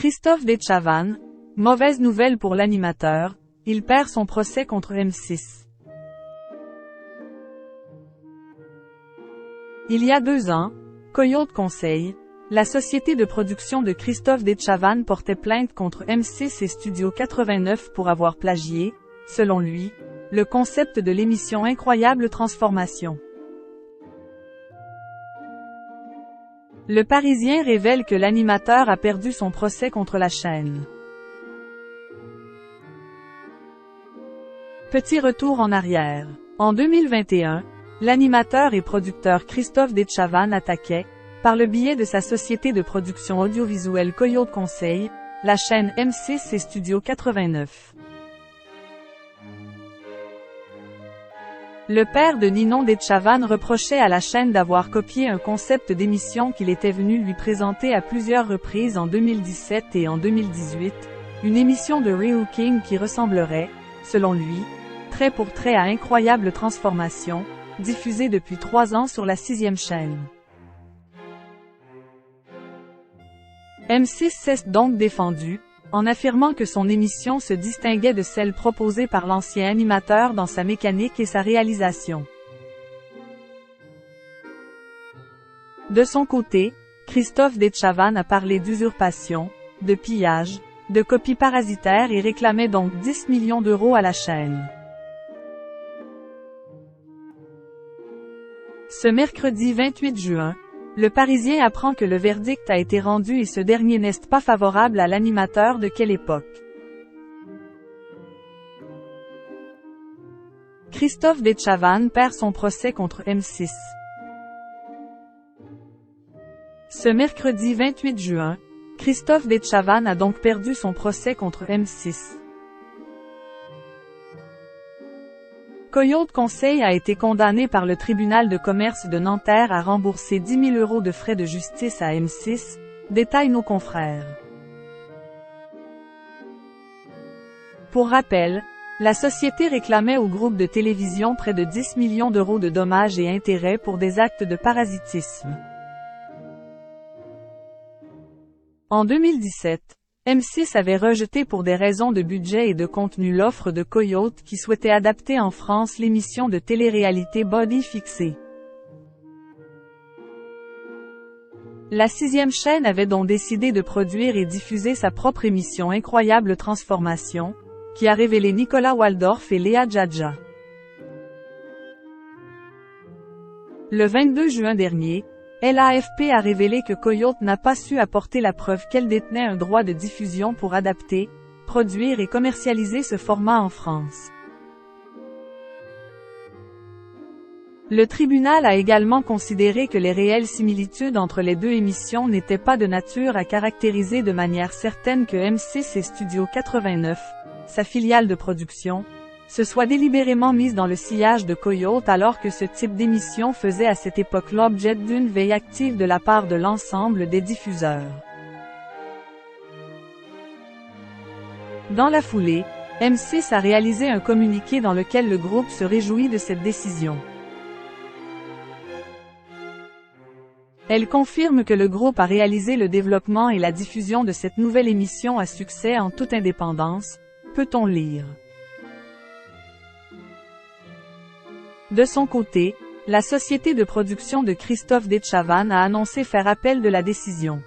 Christophe Dechavanne, mauvaise nouvelle pour l'animateur, il perd son procès contre M6. Il y a 2 ans, Coyote Conseil, la société de production de Christophe Dechavanne portait plainte contre M6 et Studio 89 pour avoir plagié, selon lui, le concept de l'émission Incroyable Transformation. Le Parisien révèle que l'animateur a perdu son procès contre la chaîne. Petit retour en arrière. En 2021, l'animateur et producteur Christophe Dechavanne attaquait, par le biais de sa société de production audiovisuelle Coyote Conseil, la chaîne M6 et Studio 89. Le père de Ninon Dechavanne reprochait à la chaîne d'avoir copié un concept d'émission qu'il était venu lui présenter à plusieurs reprises en 2017 et en 2018, une émission de rehooking qui ressemblerait, selon lui, trait pour trait à Incroyable Transformation, diffusée depuis 3 ans sur la 6e chaîne. M6 s'est donc défendu, en affirmant que son émission se distinguait de celle proposée par l'ancien animateur dans sa mécanique et sa réalisation. De son côté, Christophe Dechavanne a parlé d'usurpation, de pillage, de copie parasitaire et réclamait donc 10 millions d'euros à la chaîne. Ce mercredi 28 juin, Le Parisien apprend que le verdict a été rendu et ce dernier n'est pas favorable à l'animateur de Quelle Époque. Christophe Dechavanne perd son procès contre M6. Ce mercredi 28 juin, Christophe Dechavanne a donc perdu son procès contre M6. Coyote Conseil a été condamné par le tribunal de commerce de Nanterre à rembourser 10 000 € de frais de justice à M6, détaillent nos confrères. Pour rappel, la société réclamait au groupe de télévision près de 10 millions d'euros de dommages et intérêts pour des actes de parasitisme. En 2017, M6 avait rejeté pour des raisons de budget et de contenu l'offre de Coyote qui souhaitait adapter en France l'émission de télé-réalité Body Fixé. La 6e chaîne avait donc décidé de produire et diffuser sa propre émission Incroyable Transformation, qui a révélé Nicolas Waldorf et Léa Djadja. Le 22 juin dernier, l'AFP a révélé que Coyote n'a pas su apporter la preuve qu'elle détenait un droit de diffusion pour adapter, produire et commercialiser ce format en France. Le tribunal a également considéré que les réelles similitudes entre les 2 émissions n'étaient pas de nature à caractériser de manière certaine que M6 et Studio 89, sa filiale de production, se soit délibérément mise dans le sillage de Coyote alors que ce type d'émission faisait à cette époque l'objet d'une veille active de la part de l'ensemble des diffuseurs. Dans la foulée, M6 a réalisé un communiqué dans lequel le groupe se réjouit de cette décision. Elle confirme que le groupe a réalisé le développement et la diffusion de cette nouvelle émission à succès en toute indépendance, peut-on lire. De son côté, la société de production de Christophe Dechavanne a annoncé faire appel de la décision.